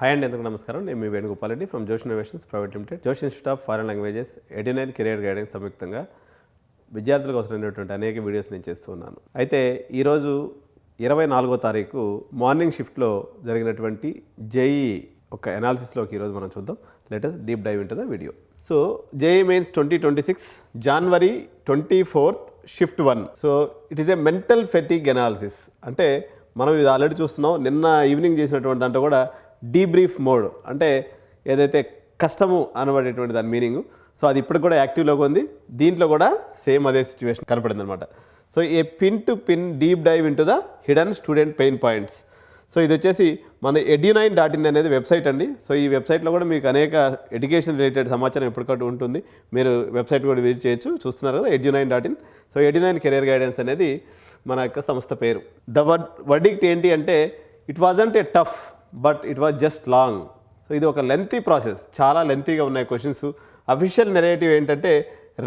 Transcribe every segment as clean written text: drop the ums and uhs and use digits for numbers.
Hi అండి, అందరికీ నమస్కారం. నేను మీ Venugopal Reddy from Josh Innovations private limited, Josh Institute of foreign languages, Edunine career guidance సంయుక్తంగా విద్యార్థులకు అవసరమైనటువంటి అనేక వీడియోస్ నేను చేస్తూ ఉన్నాను. అయితే ఈరోజు 24వ తారీఖు మార్నింగ్ షిఫ్ట్లో జరిగినటువంటి జేఈ ఒక అనాలిసిస్లోకి ఈరోజు మనం చూద్దాం. Let us deep dive into the video. So JEE Mains 2026 January 24th shift 1. So it is a mental fatigue analysis. అంటే మనం ఇది ఆల్రెడీ చూస్తున్నాం. నిన్న ఈవినింగ్ చేసినటువంటి దాంట్లో కూడా డీబ్రీఫ్ మోడ్, అంటే ఏదైతే కష్టము అనబడేటువంటి దాని మీనింగ్. సో అది ఇప్పటికి కూడా యాక్టివ్లోకి ఉంది. దీంట్లో కూడా సేమ్ అదే సిచ్యువేషన్ కనపడింది అనమాట. So a pin to pin deep dive into the hidden student pain points. So ఇది వచ్చేసి మన edunine.in అనేది వెబ్సైట్ అండి. సో ఈ వెబ్సైట్లో కూడా మీకు అనేక ఎడ్యుకేషన్ రిలేటెడ్ సమాచారం ఎప్పటికప్పుడు ఉంటుంది. మీరు వెబ్సైట్ కూడా విజిట్ చేయొచ్చు. చూస్తున్నారు కదా, edunine.in. So Edunine career guidance అనేది మన యొక్క సంస్థ పేరు. ద వర్డిక్ట్ ఏంటి అంటే, it wasn't a tough but it was just long. So ఇది ఒక లెంతీ ప్రాసెస్, చాలా లెంతీగా ఉన్నాయి క్వశ్చన్స్. అఫీషియల్ నెరేటివ్ ఏంటంటే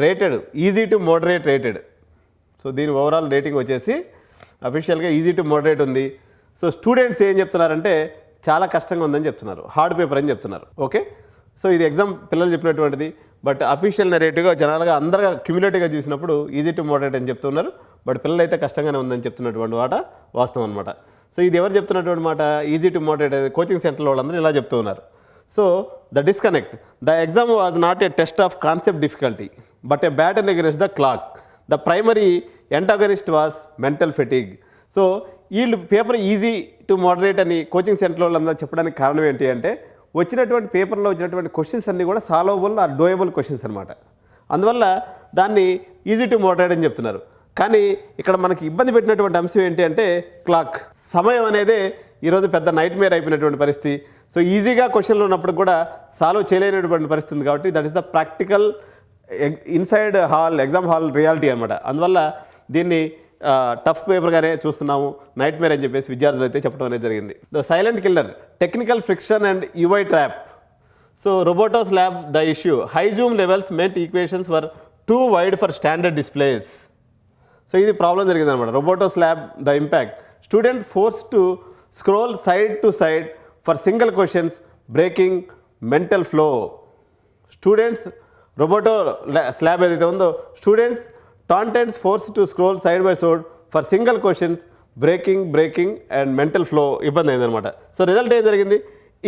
rated, easy to moderate rated. So దీని ఓవరాల్ రేటింగ్ వచ్చేసి అఫీషియల్గా ఈజీ టు మోడరేట్ ఉంది. సో స్టూడెంట్స్ ఏం చెప్తున్నారంటే చాలా కష్టంగా ఉందని చెప్తున్నారు, హార్డ్ పేపర్ అని చెప్తున్నారు. ఓకే, సో ఇది ఎగ్జామ్ పిల్లలు చెప్పినటువంటిది. బట్ అఫీషియల్ నెరేటివ్గా జనాలుగా అందరిగా క్యూములేటివ్గా చూసినప్పుడు ఈజీ టు మోడరేట్ అని చెప్తున్నారు. బట్ పిల్లలు అయితే కష్టంగానే ఉందని చెప్తున్నటువంటి మాట వాస్తవం అనమాట. సో ఇది ఎవరు చెప్తున్నటువంటి మాట? ఈజీ టు మోడరేట్ అనేది కోచింగ్ సెంటర్లో వాళ్ళందరూ ఇలా చెప్తూ ఉన్నారు. So the disconnect, the exam was not a test of concept difficulty but A baton against the clock. The primary antagonist was mental fatigue. So వీళ్ళు పేపర్ ఈజీ టు మోడరేట్ అని coaching centre వాళ్ళందరూ చెప్పడానికి కారణం ఏంటి అంటే, వచ్చినటువంటి పేపర్లో వచ్చినటువంటి క్వశ్చన్స్ అన్నీ కూడా సాల్వబుల్ ఆర్ డోయబుల్ క్వశ్చన్స్ అనమాట. అందువల్ల దాన్ని ఈజీ టు మోడరేట్ అని చెప్తున్నారు. కానీ ఇక్కడ మనకి ఇబ్బంది పెట్టినటువంటి అంశం ఏంటి అంటే క్లాక్, సమయం అనేది ఈరోజు పెద్ద నైట్ మేర్ అయిపోయినటువంటి పరిస్థితి. సో ఈజీగా క్వశ్చన్లు ఉన్నప్పుడు కూడా సాల్వ్ చేయలేనటువంటి పరిస్థితి ఉంది. కాబట్టి that is the practical inside hall, exam hall reality అనమాట. అందువల్ల దీన్ని టఫ్ పేపర్గానే చూస్తున్నాము, నైట్ మేర్ అని చెప్పేసి విద్యార్థులు అయితే చెప్పడం అనేది జరిగింది. The silent killer, technical friction and UI trap. So Roboto slab the issue, high zoom levels meant equations were too wide for standard displays. So ఇది ప్రాబ్లం జరిగింది అనమాట. Roboto slab the impact, student forced to scroll side to side for single questions breaking mental flow. Students Roboto slab ఏదైతే ఉందో, students టాంటెంట్స్ forced to scroll side by side for single questions breaking and mental flow ఇబ్బంది అయిందనమాట. So result ఏం జరిగింది?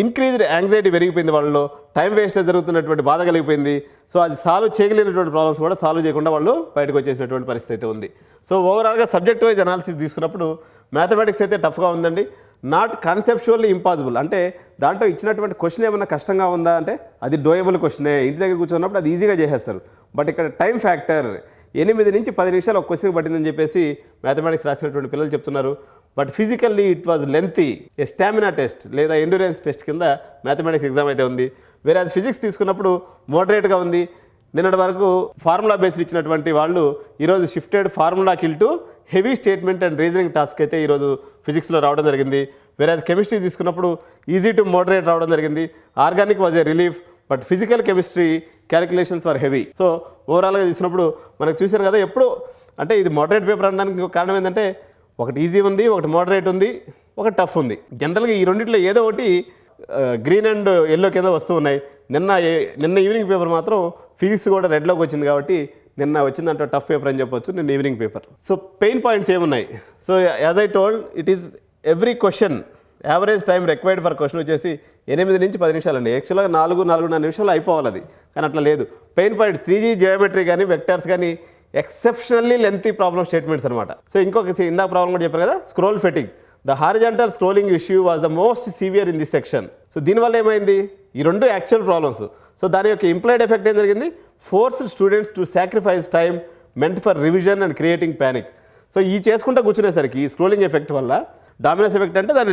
Increased anxiety పెరిగిపోయింది వాళ్ళలో, time wastage జరుగుతున్నటువంటి బాధ కలిగిపోయింది. సో అది సాల్వ్ చేయగలిగినటువంటి ప్రాబ్లమ్స్ కూడా సాల్వ్ చేయకుండా వాళ్ళు బయటకు వచ్చేసినటువంటి పరిస్థితి అయితే ఉంది. సో ఓవరాల్గా సబ్జెక్ట్ వైజ్ అనాలిసిస్ తీసుకున్నప్పుడు మ్యాథమెటిక్స్ అయితే టఫ్గా ఉందండి. నాట్ కాన్సెప్చువల్లీ ఇంపాసిబుల్, అంటే దాంట్లో ఇచ్చినటువంటి క్వశ్చన్ ఏమన్నా కష్టంగా ఉందా అంటే అది డోయబుల్ క్వశ్చనే, ఇంటి దగ్గర కూర్చున్నప్పుడు అది ఈజీగా చేసేస్తారు. బట్ ఇక్కడ టైం ఫ్యాక్టర్ 8 నుంచి 10 నిమిషాలు ఒక క్వశ్చన్ పట్టిందని చెప్పేసి మ్యాథమెటిక్స్ రాసినటువంటి పిల్లలు చెప్తున్నారు. But physically it was lengthy, A stamina test లేదా ఎండ్యూరెన్స్ టెస్ట్ కింద మ్యాథమెటిక్స్ ఎగ్జామ్ అయితే ఉంది. వేరే అది ఫిజిక్స్ తీసుకున్నప్పుడు మోడరేట్గా ఉంది. నిన్నటి వరకు ఫార్ములా బేస్డ్ ఇచ్చినటువంటి వాళ్ళు ఈరోజు shifted formula kill to heavy statement and reasoning task అయితే ఈరోజు ఫిజిక్స్లో రావడం జరిగింది. వేరే అది కెమిస్ట్రీ తీసుకున్నప్పుడు ఈజీ టు మోడరేట్ రావడం జరిగింది. Organic was a relief but physical chemistry calculations for heavy. So ఓవరాల్గా చూసినప్పుడు మనకు చూసాను కదా, ఎప్పుడు అంటే ఇది మోడరేట్ పేపర్ అనడానికి ఇంకొక కారణం ఏంటంటే ఒకటి ఈజీ ఉంది, ఒకటి మోడరేట్ ఉంది, ఒకటి టఫ్ ఉంది. జనరల్గా ఈ రెండింటిలో ఏదో ఒకటి గ్రీన్ అండ్ ఎల్లో కింద వస్తూ ఉన్నాయి. నిన్న ఈవినింగ్ పేపర్ మాత్రం ఫిజిక్స్ కూడా రెడ్లోకి వచ్చింది. కాబట్టి నిన్న వచ్చిందంటే టఫ్ పేపర్ అని చెప్పొచ్చు, నిన్న evening paper. So pain points ఏమున్నాయి? So as I told, it is every question average time required for question వచ్చేసి 8 నుంచి 10 నిమిషాలు అండి. యాక్చువల్గా 4-4.5 నిమిషాలు అయిపోవాలి అది, కానీ అట్లా లేదు. పెయిన్ పాయింట్ 3G జియోమెట్రీ కానీ వెక్టర్స్ కానీ ఎక్సెప్షనల్లీ లెంతీ ప్రాబ్లమ్ స్టేట్మెంట్స్ అనమాట. సో ఇంకొక ఇందాక ప్రాబ్లం కూడా చెప్పాను కదా, scroll fatigue. The horizontal scrolling issue was the most severe in this section. So దీనివల్ల ఏమైంది? ఈ రెండు యాక్చువల్ ప్రాబ్లమ్స్. సో దాని యొక్క ఇంప్లాయిడ్ ఎఫెక్ట్ ఏం జరిగింది? Forced students to sacrifice time meant for revision and creating panic. So ఈ చేసుకుంటూ కూర్చునేసరికి ఈ స్క్రోలింగ్ ఎఫెక్ట్ వల్ల, డామినెన్స్ ఎఫెక్ట్ అంటే దాని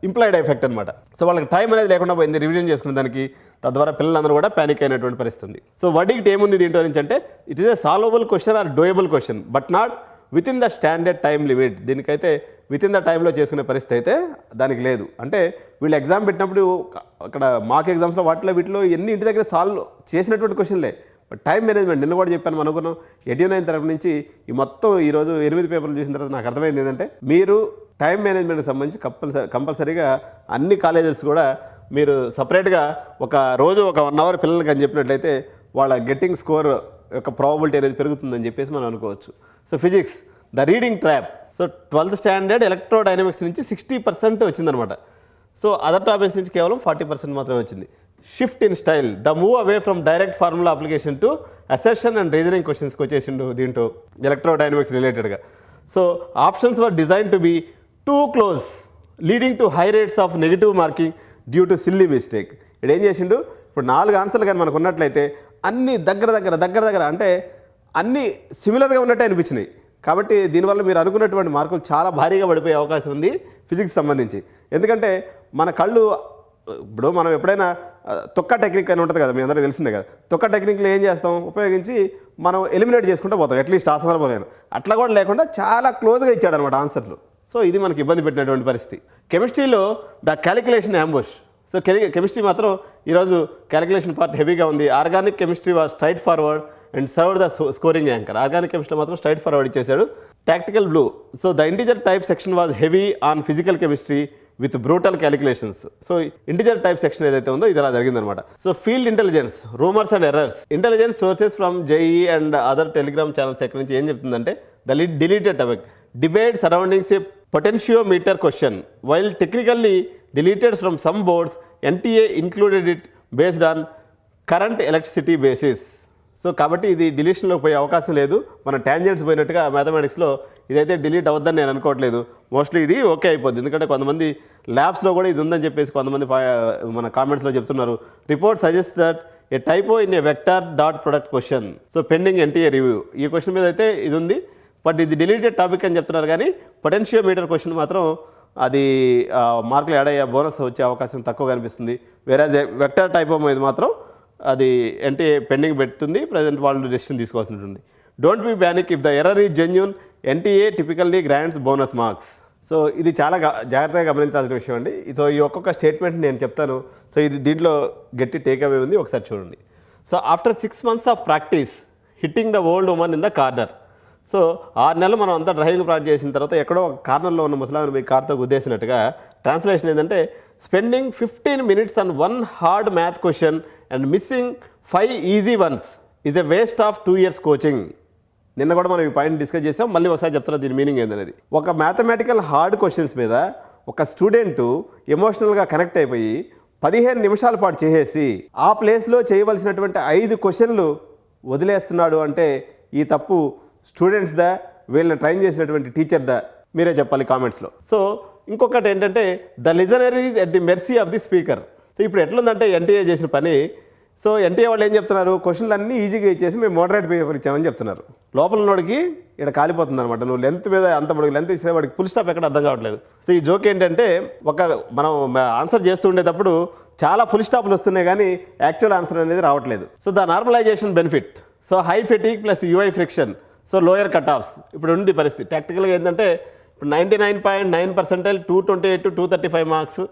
ఇంప్లాయిడ్ ఎఫెక్ట్ అనమాట. సో వాళ్ళకి టైం అనేది లేకుండా పోయింది రివిజన్ చేసుకునే దానికి. తద్వారా పిల్లలందరూ కూడా ప్యానిక్ అయినటువంటి పరిస్థితి. సో వర్డిక్ట్ ఏముంది దీంట్లో నుంచి అంటే, it is a solvable question or doable question but not within the standard time limit. దీనికైతే విత్ ఇన్ ద టైంలో చేసుకునే పరిస్థితి అయితే దానికి లేదు. అంటే వీళ్ళు ఎగ్జామ్ పెట్టినప్పుడు అక్కడ మాక్ ఎగ్జామ్స్లో వీటిలో ఎన్ని ఇంటి దగ్గర సాల్వ్ చేసినటువంటి క్వశ్చన్లే. బట్ టైం మేనేజ్మెంట్ నిన్న కూడా చెప్పాను అనుకున్నాం. ఎడ్యునైన్ తరఫు నుంచి ఈ మొత్తం ఈరోజు 8 పేపర్లు చూసిన తర్వాత నాకు అర్థమైంది ఏంటంటే, మీరు టైం మేనేజ్మెంట్కి సంబంధించి కంపల్సరీగా అన్ని కాలేజెస్ కూడా మీరు సపరేట్గా ఒక రోజు ఒక 1 అవర్ పిల్లలకి అని చెప్పినట్లయితే వాళ్ళ గెట్టింగ్ స్కోర్ యొక్క ప్రాబబిలిటీ అనేది పెరుగుతుందని చెప్పేసి మనం అనుకోవచ్చు. So physics the reading trap. So 12th standard electrodynamics నుంచి 60% వచ్చిందనమాట. సో అదర్ టాపిక్స్ నుంచి కేవలం 40% మాత్రమే వచ్చింది. Shift in style the move away from direct formula application to assertion and reasoning క్వశ్చన్స్కి వచ్చేసిండు దీంట్లో ఎలక్ట్రోడైనమిక్స్ రిలేటెడ్గా. So options were design to be too close leading to high rates of negative marking due to silly mistake. ఇక్కడ ఏం చేసిండు, ఇప్పుడు 4 ఆన్సర్లు కానీ మనకు ఉన్నట్లయితే అన్నీ దగ్గర అంటే అన్నీ సిమిలర్గా ఉన్నట్టే అనిపించినాయి. కాబట్టి దీనివల్ల మీరు అనుకున్నటువంటి మార్కులు చాలా భారీగా పడిపోయే అవకాశం ఉంది ఫిజిక్స్ సంబంధించి. ఎందుకంటే మన కళ్ళు ఇప్పుడు మనం ఎప్పుడైనా తొక్క టెక్నిక్ అని ఉంటుంది కదా, మీ అందరికీ తెలిసిందే కదా. తొక్క టెక్నిక్లో ఏం చేస్తాం, ఉపయోగించి మనం ఎలిమినేట్ చేసుకుంటూ పోతాం అట్లీస్ట్ ఆ సందర్భంలో. అట్లా కూడా లేకుండా చాలా క్లోజ్గా ఇచ్చాడు అనమాట ఆన్సర్లు. సో ఇది మనకి ఇబ్బంది పెట్టినటువంటి పరిస్థితి. కెమిస్ట్రీలో the calculation ambush. So chemistry మాత్రం ఈరోజు క్యాలిక్యులేషన్ పార్ట్ హెవీగా ఉంది. Organic chemistry was straight forward and serve the scoring anchor. Organic chemistry మాత్రం స్ట్రైట్ ఫార్వర్డ్ ఇచ్చేసాడు. Tactical blue. So the integer type section was heavy on physical chemistry with brutal calculations. So integer type section ఏదైతే ఉందో ఇది అలా జరిగిందనమాట. So field intelligence, rumours and errors. Intelligence sources from JEE and other Telegram channels ఎక్కడి నుంచి ఏం చెప్తుందంటే the deleted topic debate surroundings A potentiometer question while technically deleted from some boards NTA included it based on current electricity basis. So కాబట్టి ఇది డిలీషన్లోకి పోయే అవకాశం లేదు. మన ట్యాంజెంట్స్ పోయినట్టుగా మ్యాథమెటిక్స్లో ఇదైతే డిలీట్ అవ్వద్దని నేను అనుకోవట్లేదు. మోస్ట్లీ ఇది ఓకే అయిపోద్ది. ఎందుకంటే కొంతమంది ల్యాబ్స్లో కూడా ఇది ఉందని చెప్పేసి కొంతమంది మన కామెంట్స్లో చెప్తున్నారు. Report suggest that A typo in a vector dot product question. So pending NTA review. ఈ క్వశ్చన్ మీద అయితే ఇది ఉంది, బట్ ఇది డిలీటెడ్ టాపిక్ అని చెప్తున్నారు. కానీ పొటెన్షియోమీటర్ క్వశ్చన్ మాత్రం అది మార్కులు యాడ్ అయ్యే బోనస్ వచ్చే అవకాశం తక్కువ కనిపిస్తుంది. వేరే వెక్టర్ టైపో ఇది మాత్రం అది ఎన్టీఏ పెండింగ్ పెడుతుంది. ప్రజెంట్ వాళ్ళు డెసిషన్ తీసుకోవాల్సి ఉంటుంది. Don't be panic if the error is genuine NTA typically grants bonus marks. So ఇది చాలా జాగ్రత్తగా గమనించాల్సిన విషయం అండి. సో ఈ ఒక్కొక్క స్టేట్మెంట్ నేను చెప్తాను. సో ఇది దీంట్లో గట్టి టేక్అవే ఉంది, ఒకసారి చూడండి. So after 6 months of practice hitting the old woman in the corner. So 6 నెలలు మనం అంతా డ్రైవింగ్ ప్రాక్టీస్ చేసిన తర్వాత ఎక్కడో ఒక కార్నర్లో ఉన్న ముసలామిని మీ కార్తో గుద్దేసినట్టుగా. ట్రాన్స్లేషన్ ఏంటంటే spending 15 minutes on 1 hard math question and missing 5 easy ones is a waste of 2 years coaching. నిన్న కూడా మనం ఈ పాయింట్ డిస్కస్ చేసాం, మళ్ళీ ఒకసారి చెప్తున్నా దీని మీనింగ్ ఏందనేది. ఒక మ్యాథమెటికల్ హార్డ్ క్వశ్చన్స్ మీద ఒక స్టూడెంట్ ఎమోషనల్గా కనెక్ట్ అయిపోయి 15 నిమిషాల పాటు చేసేసి ఆ ప్లేస్లో చేయవలసినటువంటి 5 క్వశ్చన్లు వదిలేస్తున్నాడు అంటే ఈ తప్పు స్టూడెంట్స్దా, వీళ్ళని ట్రైన్ చేసినటువంటి టీచర్దా? మీరే చెప్పాలి కామెంట్స్లో. సో ఇంకొకటి ఏంటంటే the listener is at the mercy of the speaker. So ఇప్పుడు ఎట్లుందంటే ఎన్టీఏ చేసిన పని. సో ఎన్టీఏ వాళ్ళు ఏం చెప్తున్నారు, క్వశ్చన్లు అన్నీ ఈజీగా ఇచ్చేసి మేము మోడరేట్ పేపర్ ఇచ్చామని చెప్తున్నారు. లోపల ఉన్నోడికి ఇక్కడ కాలిపోతుంది అనమాట. నువ్వు లెంత్ మీద అంత పొడికి లెంత్ ఇస్తే వాడికి ఫుల్ స్టాప్ ఎక్కడ అర్థం కావట్లేదు. సో ఈ జోక్ ఏంటంటే మనం ఆన్సర్ చేస్తూ ఉండేటప్పుడు చాలా ఫుల్ స్టాప్లు వస్తున్నాయి కానీ యాక్చువల్ ఆన్సర్ అనేది రావట్లేదు. So the normalization benefit. So high fatigue plus UI friction. So lower cut offs ఇప్పుడు ఉంది పరిస్థితి. ప్రాక్టికల్గా ఏంటంటే ఇప్పుడు 99.9%, 228 to 235 marks.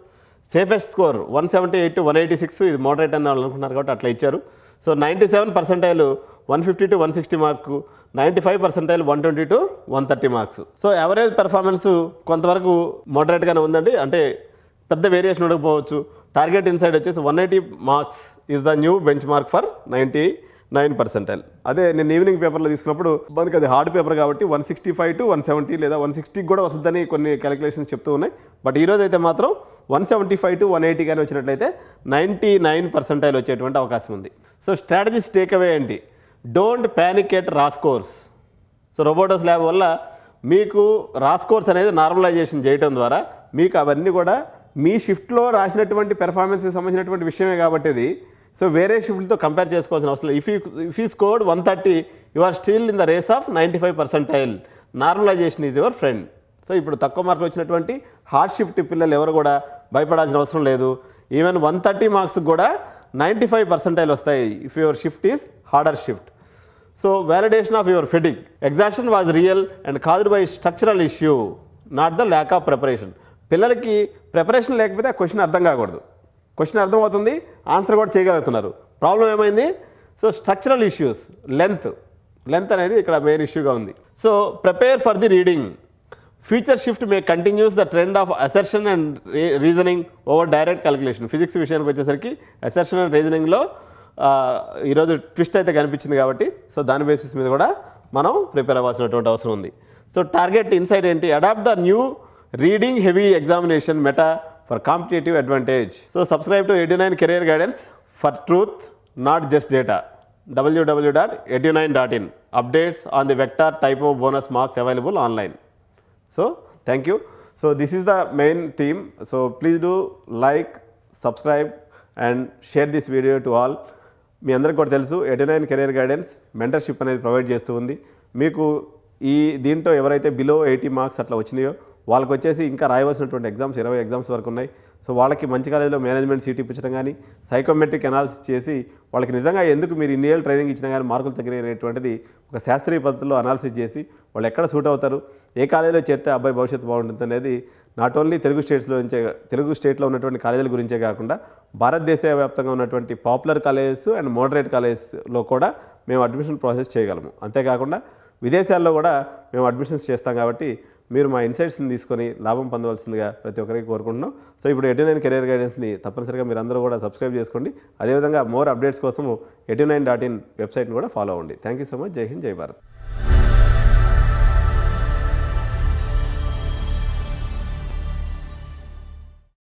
Safest score 178 to 186. ఇది మోడరేట్ అని వాళ్ళు అనుకున్నారు కాబట్టి అట్లా ఇచ్చారు. So 97% 150 to 160 mark. 95% 120 to 130 marks. So average performance కొంతవరకు మోడరేట్గానే ఉందండి. అంటే పెద్ద వేరియేషన్ ఉండకపోవచ్చు. టార్గెట్ ఇన్సైడ్ వచ్చేసి 180 marks is the new bench mark for 99%. అదే నేను ఈవినింగ్ పేపర్లో తీసుకున్నప్పుడు మనకి అది హార్డ్ పేపర్ కాబట్టి 165 to 170 లేదా 160 కూడా వస్తుందని కొన్ని క్యాలిక్యులేషన్స్ చెప్తూ ఉన్నాయి. బట్ ఈరోజు అయితే మాత్రం 175 to 180 కానీ వచ్చినట్లయితే 99% వచ్చేటువంటి అవకాశం ఉంది. సో స్ట్రాటజీస్ టేక్అవే ఏంటి? డోంట్ ప్యానిక్ ఎట్ రా స్కోర్స్. సో రోబోటస్ ల్యాబ్ వల్ల మీకు రా స్కోర్స్ అనేది నార్మలైజేషన్ చేయడం ద్వారా మీకు అవన్నీ కూడా మీ షిఫ్ట్లో రాసినటువంటి పెర్ఫార్మెన్స్కి సంబంధించినటువంటి విషయమే కాబట్టి ఇది. సో వేరే షిఫ్ట్లతో కంపేర్ చేసుకోవాల్సిన అవసరం లేదు. If you scored 130 you are still in the race of 95%. Normalisation is your friend. So ఇప్పుడు తక్కువ మార్కులు వచ్చినటువంటి హార్డ్ షిఫ్ట్ పిల్లలు ఎవరు కూడా భయపడాల్సిన అవసరం లేదు. ఈవెన్ 130 మార్క్స్ కూడా 95% వస్తాయి if your shift is harder shift. So validation of your fatigue. Exhaustion was real and caused by structural issue, not the lack of preparation. పిల్లలకి ప్రిపరేషన్ లేకపోతే ఆ క్వశ్చన్ అర్థం కాకూడదు. క్వశ్చన్ అర్థమవుతుంది, ఆన్సర్ కూడా చేయగలుగుతున్నారు. ప్రాబ్లం ఏమైంది? సో స్ట్రక్చరల్ ఇష్యూస్, లెంత్ అనేది ఇక్కడ మెయిన్ ఇష్యూగా ఉంది. So prepare for the reading. Future shift May continuous the trend of assertion and reasoning over direct calculation. Physics విషయానికి వచ్చేసరికి అసర్షన్ అండ్ రీజనింగ్లో ఈరోజు ట్విస్ట్ అయితే కనిపించింది కాబట్టి సో దాని బేసిస్ మీద కూడా మనం ప్రిపేర్ అవ్వాల్సినటువంటి అవసరం ఉంది. సో టార్గెట్ ఇన్సైట్ ఏంటి? Adapt the new reading heavy examination meta for competitive advantage. So subscribe to Edunine career guidance for truth not just data. www.edu9.in. Updates on the vector typo bonus marks available online. So thank you. So this is the main theme. So please do like, subscribe and share this video to all. మీ అందరికీ కూడా తెలుసు Edunine career guidance mentorship అనేది provide చేస్తూ ఉంది. మీకు ఈ దీంట్లో ఎవరైతే బిలో 80 మార్క్స్ అట్లా వచ్చినాయో వాళ్ళకి వచ్చేసి ఇంకా రాయవలసినటువంటి ఎగ్జామ్స్ 20 ఎగ్జామ్స్ వరకు ఉన్నాయి. సో వాళ్ళకి మంచి కాలేజీలో మేనేజ్మెంట్ సీట్ ఇప్పించడం కానీ సైకోమెట్రిక్ అనాలిసిస్ చేసి వాళ్ళకి నిజంగా ఎందుకు మీరు ఇన్ని ఏళ్ళు ట్రైనింగ్ ఇచ్చినా కానీ మార్కులు తగ్గినటువంటిది ఒక శాస్త్రీయ పద్ధతిలో అనాలిసిస్ చేసి వాళ్ళు ఎక్కడ సూట్ అవుతారు, ఏ కాలేజీలో చేస్తే అబ్బాయి భవిష్యత్తు బాగుంటుంది అనేది నాట్ ఓన్లీ తెలుగు స్టేట్లో ఉన్నటువంటి కాలేజీల గురించే కాకుండా భారతదేశ వ్యాప్తంగా ఉన్నటువంటి పాపులర్ కాలేజెస్ అండ్ మోడరేట్ కాలేజెస్లో కూడా మేము అడ్మిషన్ ప్రాసెస్ చేయగలము. అంతేకాకుండా విదేశాల్లో కూడా మేము అడ్మిషన్స్ చేస్తాం. కాబట్టి మీరు మా ఇన్సైట్స్ని తీసుకొని లాభం పొందవలసిందిగా ప్రతి ఒక్కరికి కోరుకుంటున్నాం. సో ఇప్పుడు ఎడ్యునైన్ కెరియర్ గైడెన్స్ని తప్పనిసరిగా మీరు అందరూ కూడా సబ్స్క్రైబ్ చేసుకోండి. అదేవిధంగా మోర్ అప్డేట్స్ కోసం edu9.in వెబ్సైట్ని కూడా ఫాలో అవ్వండి. Thank you so much. జై హింద్, జై భారత్.